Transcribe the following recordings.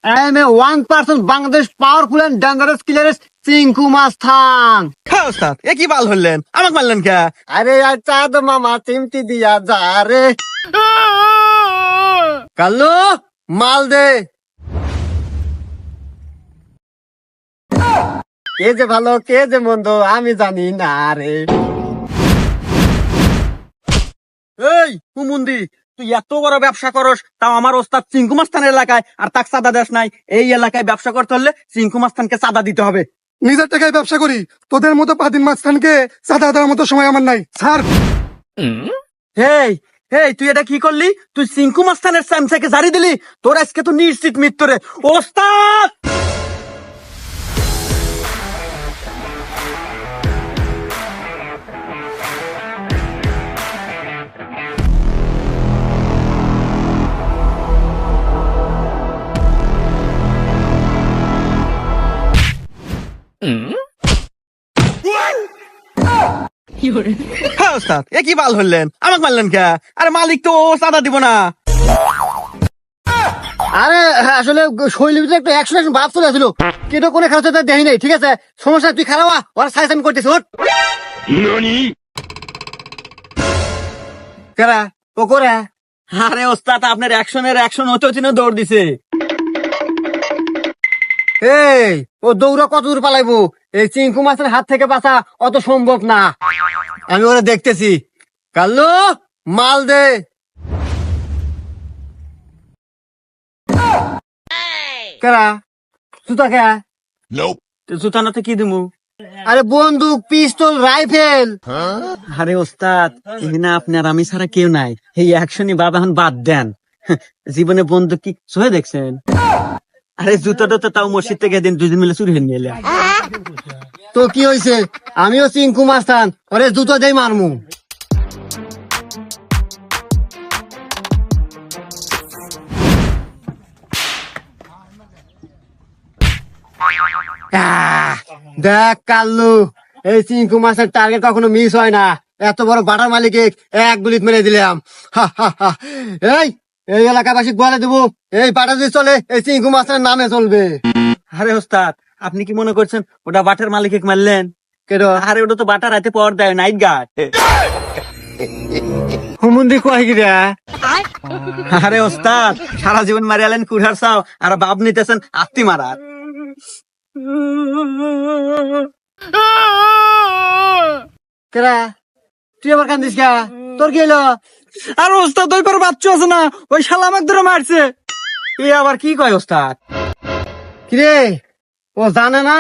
I am a 1% Bangladesh powerful and dangerous killer Chinku মাস্তান। হ্যাঁ ওস্তাদ, এ কি বাল হলেন, আমাকে মারলেন কে? আরে আর চাঁদ মামা চিমটি দিয়া যা রে। কাল্লু মাল দে। কে যে ভালো কে যে মন্দ আমি জানি না রে। এই হুমুন্দি, তুই এত বড় ব্যবসা করস, তাও আমার ওস্তাদ চিঙ্কু মাস্তানের এলাকায় আর তাক চাঁদা দেশ নাই। এই এলাকায় ব্যবসা করতে হলে চিঙ্কু মাস্তানকে চাঁদা দিতে হবে। নিজের টাকায় ব্যবসা করি, তোদের মতো পাদিন মাঝখানকে চাঁদা দেওয়ার মতো সময় আমার নাই স্যার। হেই হেই, তুই এটা কি করলি? তুই চিঙ্কু মাস্তানের স্যামসাকে জারি দিলি। তোর আজকে তো নিশ্চিত মৃত্যু রে ওস্তাদ। হ্যাঁ ওস্তাদ, এ কি বাল হলেন, আমাকে মারলেন কে? আরে মালিক তো চাঁদা দিব না। আরে আসলে শৈলীতে একটু অ্যাকশন ভাব চলে আসছিল, কিন্তু কোনো খেলা তো দেখি নাই। ঠিক আছে সমস্যা নাই, তুই খারাপ ওরা সাইজ আমি করতেছি। ওঠ কেরা ও করে। আরে ওস্তাদ, আপনার অ্যাকশন হতে হচ্ছে না, দৌড় দিছে। এই ও দৌড়া কত দূর পালাইবো? এই চিঙ্কু মাছের হাত থেকে বাঁচা অত সম্ভব না। আমি ওরা দেখতেছি। কাল্লু মাল দে। কেরা জুতা কে? জুতানাতে কি দিমু? আরে বন্দুক পিস্তল রাইফেল। আরে ওস্তাদ, এখানে আপনার আমি ছাড়া কেউ নাই। এই অ্যাকশনই বাবা এখন বাদ দেন। জীবনে বন্ধু কি সহে দেখছেন? আরে জুতাটা তো তাও মসজিদ থেকে দিন দুজন মিলে চুরি নিয়ে এলে। তো কি হয়েছে? আমিও চিঙ্কু মাস্তান, ওরে জুতো দেই মারমু। দেখ কাল্লু, এই চিঙ্কু মাছের টার্গেট কখনো মিস হয় না। এত বড় বাটার মালিক এক গুলিত মেরে দিলাম। এই এই এলাকাবাসী বলে দেবো, এই বাটা যদি চলে এই চিঙ্কু মাছের নামে চলবে। আরে ওস্তাদ, আপনি কি মনে করছেন ওটা বাটার মালিক মারলেন? কেন? আরে ওটা তো বাটার রাতে পাওয়ার দেয়, নাইট গার্ড। হুমুন্দি কয় কি রে? আরে ওস্তাদ, সারা জীবন মারি আলেন কুঠার চাও আর বাপ নিতেছেন আত্মি মারার। কেরা তুই আবার কান্দিস কা? তোর কি হলো? আর ওস্তাদ ওই পর বাচ্চা আছে না, ওই শালা আমাকে ধরে মারছে। এ আবার কি কয় ওস্তাদ? কিরে ও জানে না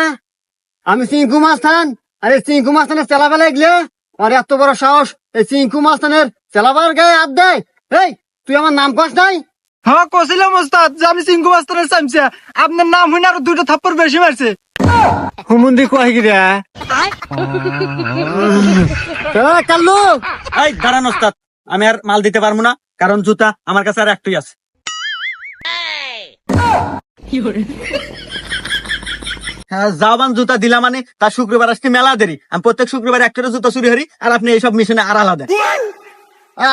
আমি চিঙ্কু মাস্তান? আরে চিঙ্কু মাস্তানের চেলাবেলা এগলে আর এত বড় সাহস, এই চিঙ্কু মাস্তানের চেলাবার গায়ে হাত দেয়। এই তুই আমার নাম কস নাই? হ্যাঁ কছিলাম ওস্তাদ যে আমি চিঙ্কু মাস্তানের চামচা, আপনার নাম হইনা আরো দুটো থাপ্পড় বেশি মারছে। হুমুন্দি কয় কি রে? কাল্লু এই দাঁড়ান ওস্তাদ, আমি আর মাল দিতে পারবো না, কারণ জুতা আমার কাছে আর একটাই আছে। হ্যাঁ, জাবান জুতা দিলাম মানে তার শুক্রবার আজকে মেলা দেরি। আমি প্রত্যেক শুক্রবার একটা জুতা চুরি হরি, আর আপনি এইসব মিশনে আর আলাদা।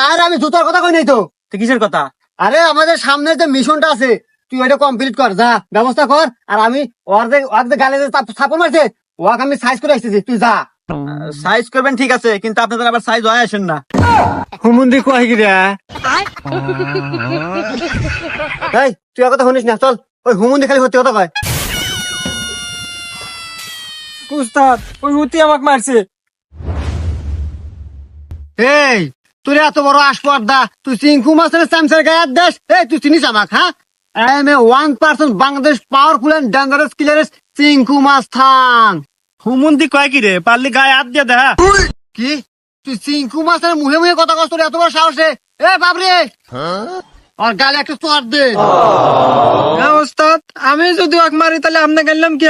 আর আমি জুতার কথা কই নাই তো। তো কিসের কথা? আরে আমাদের সামনে যে মিশনটা আছে তুই ওইটা কমপ্লিট কর, যা ব্যবস্থা কর। আর আমি ওর যে গালে যে ছাপড় মারছে ওকে আমি সাইজ করে আসতেছি, তুই যা। সাইজ করবেন ঠিক আছে, কিন্তু আপনাদের আবার সাইজ হয় আসেন না। হুমুন্দি কয় কি রে? এই তুই আর কথা শুনিস না, চল। ওই হুমুন্দি খালি সত্যি কথা কয়। উস্তাদ ওই উতি আমাকে মারছে। এই তোর এত বড় আসপর্দা, তুই চিঙ্কু মাছের চামচের গায়ে হাত দেশ? এই তুই চিনিস আমাক? হ্যাঁ, I am a 1% Bangladesh powerful and dangerous killer Chinku মাস্তান। হুমুন্দি কয় কি রে, পারলি গায়ে হাত দিয়ে দেখা। কি তুই চিঙ্কু মাছের মুহে মুহে কথা কস? তোর এত বড় সাহসে? এ বাবরে আর গালে একটা তোয়ার দে। হ্যাঁ ওস্তাদ, আমি যদি ওকে মারি তাহলে আপনি গেলাম কি?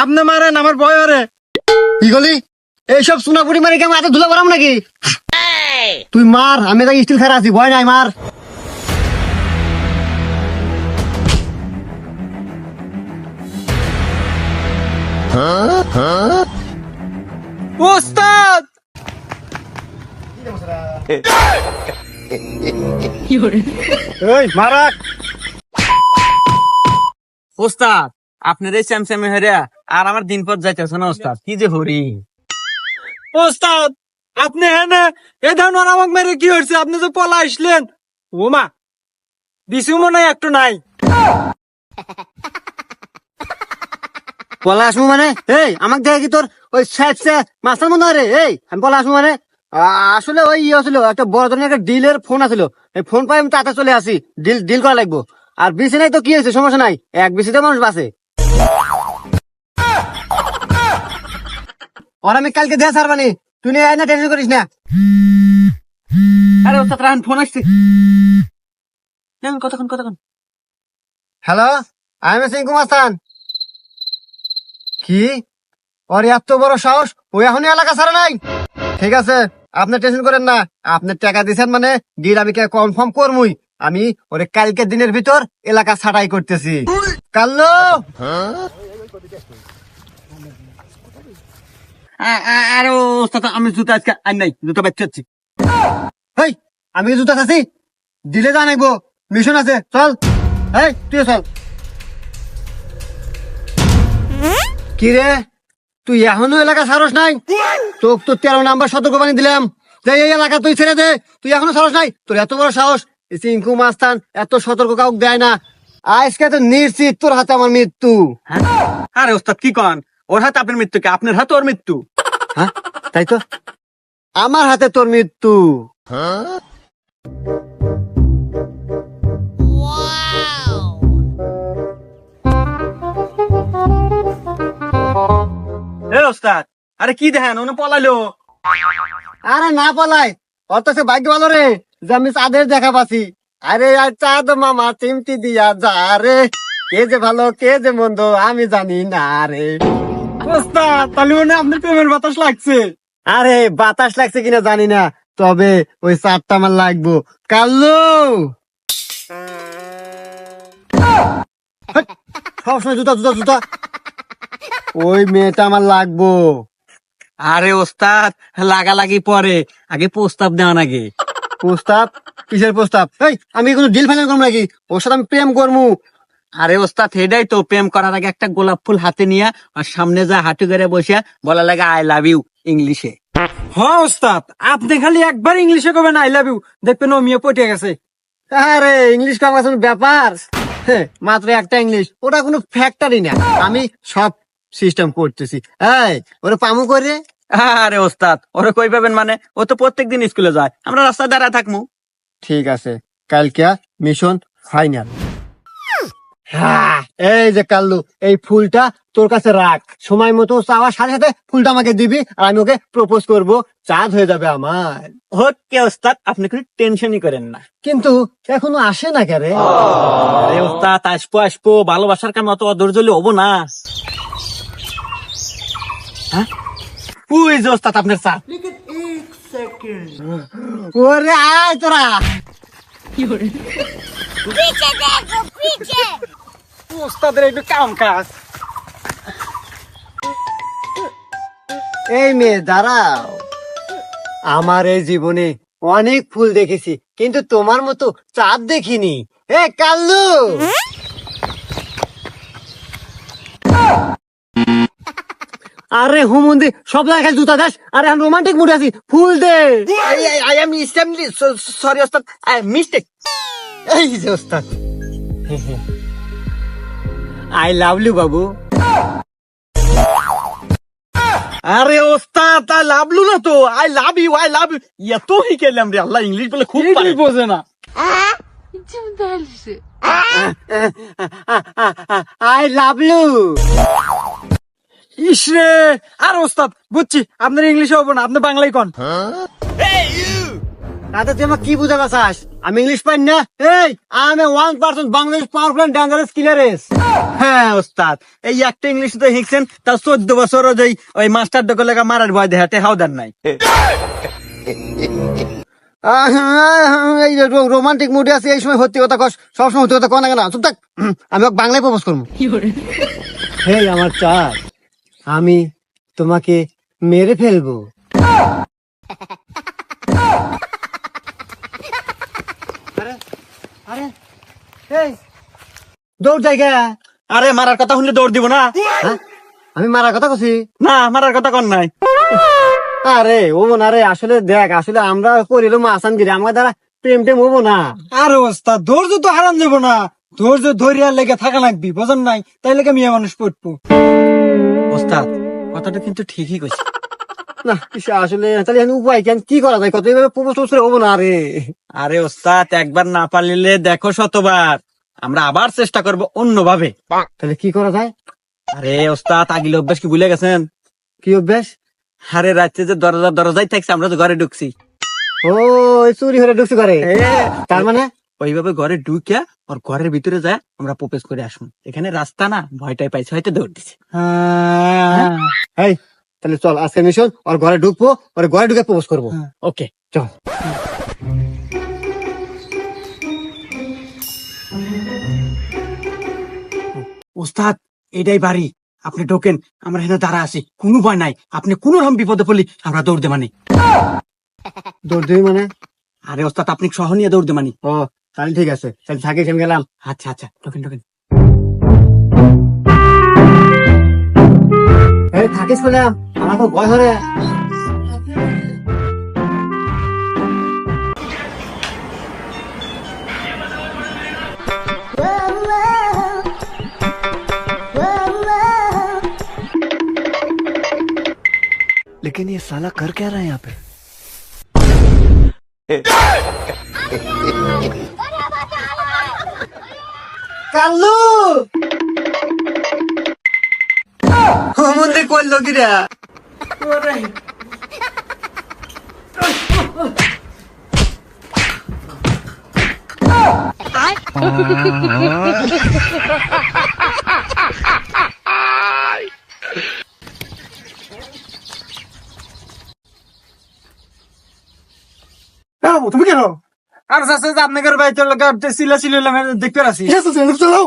আপনি মারেন, আমার ভয় হরে। কি গলি? এইসব সোনাপুরি মারি কেমন হাতে ধুলা করাম নাকি? তুই মার, আমি তাকে স্টিল খারা আছি, ভয় নাই, মার। ওস্তাদ এই মারাক। ওস্তাদ আপনার এই চ্যামচ্যামে হেরিয়া আর আমার দিন পর যাইতেছে না ওস্তাদ, কি যে হরি। ওস্তাদ আপনি হ্যাঁ না এ ধরনের আমাকে মেরে কি হয়েছে? আপনি তো পলা আসলেন। ও মা বিশু মনে হয় একটু নাই। পলা আসবো মানে? এই আমাকে দেখে কি তোর ওই মাস্টার মনে হয় রে? এই আমি পলা আসবো মানে? আসলে ওই ইয়ে ছিল, একটা বড় ধরনের একটা ডিলের ফোন আছিল, এই ফোন পাই আমি তাতে চলে আসি, ডিল ডিল করা লাগবো। আর বিসি নাই তো কি হয়েছে, সমস্যা নাই, এক বিসিতে মানুষ বাঁচে। আর আমি কালকে দেয়া সারবানি, তুই নিয়ে আয় না, টেনশন করিস না। আরে ওস্তাদ রান ফোন আসছে, কতক্ষণ কতক্ষণ। হ্যালো, আমি সিংকু মাস্তান। কি ওর এত বড় সাহস, ওই এখনই এলাকা ছাড়া নাই? ঠিক আছে, আপনি টেনশন করেন না, আপনি টাকা দিচ্ছেন মানে ডিল আমি কনফার্ম করবই। আমি ওরে কালকের দিনের ভিতর এলাকা ছাটাই করতেছি। কাল্লো আরে ওস্তাদ আমি জুতা আজকে আর নাই, জুতা বাচ্চাচ্ছি। হেই, আমি কি জুতা খাচ্ছি? দিলে জানাইবো, মিশন আছে, চল। এই তুই চল। কি রে, তুই এখনো এলাকা ছাড়স নাই? তোকে তো 13 নাম্বার সতর্ক বানিয়ে দিলাম যে এই এলাকা তুই ছেড়ে দে, তুই এখনো ছাড়স নাই? তোর এত বড় সাহস, এই চিঙ্কু মাস্তান এত সতর্ক কাউকে দেয় না। আজকে তো নিশ্চিত তোর হাতে আমার মৃত্যু। আরে ওস্তাদ কি কন, ওর হাতে আপনার মৃত্যু কি আপনার হাতে ওর মৃত্যু? হ্যাঁ তাই তো, আমার হাতে তোর মৃত্যু। এ ওস্তাদ আরে কি দেখেন ওনে পলাইলো। আরে না পালাই, অত ভাগ্য ভালো রে যে আমি চাঁদের দেখা পাচ্ছি। আরে আর চাঁদ মামা চিমটি দিয়া যা রে, কে যে ভালো কে যে মন্দ আমি জানি না রে। ওস্তাদ তাহলে মনে হয় আপনার প্রেমের বাতাস লাগছে। আরে বাতাস লাগছে কিনা জানি না, তবে ওই চাঁদটা আমার লাগবো। কাল্লু হাট, সবসময় জুতা জুতা জুতা, ওই মেয়েটা আমার লাগবো। আরে ওস্তাদ লাগালাগি পরে, আগে প্রস্তাব দেওয়া নাকি। প্রস্তাব? কিসের প্রস্তাব? এই আমি কোনো ডিল ফাইনাল করবো নাকি? ওর সাথে আমি প্রেম করবো। আরে ওস্তাদ হেডাই তো, প্রেম করার আগে একটা গোলাপ ফুল হাতে নিয়ে আর সামনে যা হাঁটু করে বসে বলা লাগে আই লাভ ইউ ইংলিশে। হ্যাঁ ওস্তাদ আপনি খালি একবার ইংলিশে কবেন আই লাভ ইউ, দেখবেন ও মেয়ে পটে গেছে। আরে ইংলিশ কাম কোনো ব্যাপার? হ্যাঁ, মাত্র একটা ইংলিশ, ওটা কোনো ফ্যাক্টরি না, আমি সব সিস্টেম করতেছি। এই ওরা পামু করে। আরে ওস্তাদ ওরা কই পাবেন মানে, ও তো প্রত্যেকদিন স্কুলে যায়, আমরা রাস্তায় দাঁড়ায় থাকবো। ঠিক আছে, কালকে মিশন ফাইনাল। হ্যাঁ, এই যে কাল্লু, এই ফুলটা তোর কাছে রাখ, সময় মতো চাওয়ার সাথে সাথে ফুলটা আমাকে দিবি, আর আমি ওকে প্রপোজ করব, চাঁদ হয়ে যাবে আমার। ওকে ওস্তাদ আপনি কোনো টেনশনই করেন না। কিন্তু এখনো আসে না কে রে? আরে ওস্তাদ আসবো আসবো, ভালোবাসার কাম অত অধৈর্য হলে হবো না। হ্যাঁ ওই যে ওস্তাদ আপনার চা। ওরে আয় তোরা। पीछे देखो पीछे। ওস্তাদের একটু কাম কাজ। এই মেয়ে দাঁড়াও, আমার এই জীবনে অনেক ফুল দেখেছি কিন্তু তোমার মতো চাঁদ দেখিনি। এ কাল্লু, আরে হুমুন্দি সব জায়গায় জুতা দাস, আরে আমি রোমান্টিক মুডে আছি, ফুল দে। আই এম এক্সট্রিমলি সরি ওস্তাদ, মিস্টেক। এই যে ওস্তাদ, আই লাভ ইউ বাবু। আরে ওস্তাদ আই লাভ লু না তো, আই লাভ ইউ এত হি কেলাম রে আল্লাহ, ইংলিশ বলে খুব পারে। এইটাই বোঝে না। Идем дальше. I love you. ইসরে আর ওস্তাদ বুঝছি আপনার ইংলিশে হবো না, আপনি বাংলাই কন। তাতে তুই আমার কি বুঝাতে চাস? আমি ইংলিশ পাই না? এই আমি 1% বাংলাদেশ পাওয়ারফুল এন্ড ডেঞ্জারাস কিলারেস। হ্যাঁ ওস্তাদ এই একটা ইংলিশ তো শিখছেন, তাও 14 বছর ওই মাস্টার ডকে লেগা মারার ভয় দেখাতে হাওদার নাই। এই রোমান্টিক মুডে আছে, এই সময় সত্যি কথা কস, সবসময় সত্যি কথা কন না কেন? চুপ থাক, আমি ওকে বাংলায় প্রপোজ করবো। হেই আমার চাঁদ, আমি তোমাকে মেরে ফেলবো। আরে আরে এই দৌড় জায়গা, আরে মারার কথা শুনলে দৌড় দিব না? হ্যাঁ? আমি মারার কথা কছি? না মারার কথা কর নাই। আরে ও না রে, আসলে দেখ, আসলে আমরা করিলাম আসানগিরি, আমার দ্বারা প্রেম টেম হবো না। আরে ওস্তাদ ধৈর্য তো হারান যাবো না, ধৈর্য ধরিয়ার লেগে থাকা লাগবি, বোঝেন নাই? তাই লেগে মেয়ে মানুষ পড়বো। ওস্তাদ কথাটা কিন্তু ঠিকই কইছে। না আসলে তাহলে এখন উপায় কেন, কি করা যায়, কত এইভাবে প্রপোজ হবো না রে। আরে ওস্তাদ একবার না পারলে দেখো শতবার, আমরা আবার চেষ্টা করব অন্যভাবে। তাহলে কি করা যায়? আরে ওস্তাদ আগিল অভ্যাস কি ভুলে গেছেন? কি অভ্যাস? আরে রাত্রে যে দরজায় থাকছে, আমরা তো ঘরে ঢুকছি। ও এই চুরি হয়ে ঢুকছি করে, তার মানে? ওইভাবে ঘরে ঢুকিয়া ওর ঘরের ভিতরে যায় আমরা প্রপোজ করে আসুন। এখানে রাস্তা না, ভয়টাই পাইছে, হয়তো দৌড় দিছে। এই তাহলে চল আজকে মিশন, ওর ঘরে ঢুকবো, ওর ঘরে ঢুকে প্রপোজ করবো। ওকে চল। ওস্তাদ এটাই বাড়ি, আপনি ঢোকেন, আমরা এখানে দাঁড়া আছি, কোনো ভয় নাই। আপনি কোন রকম বিপদে পড়লি আমরা দৌড় দে মানে। দৌড় দিবি মানে? আরে ওস্তাদ আপনি সহ নিয়ে দৌড় দে মানে। ও তাহলে ঠিক আছে, তাহলে থাকিস, আমি গেলাম। আচ্ছা আচ্ছা ঢোকেন ঢোকেন। এই থাকিস বললাম, আমার তো ভয় ধরে। लेकिन ये साला कर क्या रहा है यहाँ पे? কাল্লু মন্দির করলো কিরা? তুমি কেন? আর চাচা যে আপনাদের বাড়িতে সিলা ছিল দেখতে আসি। চলো।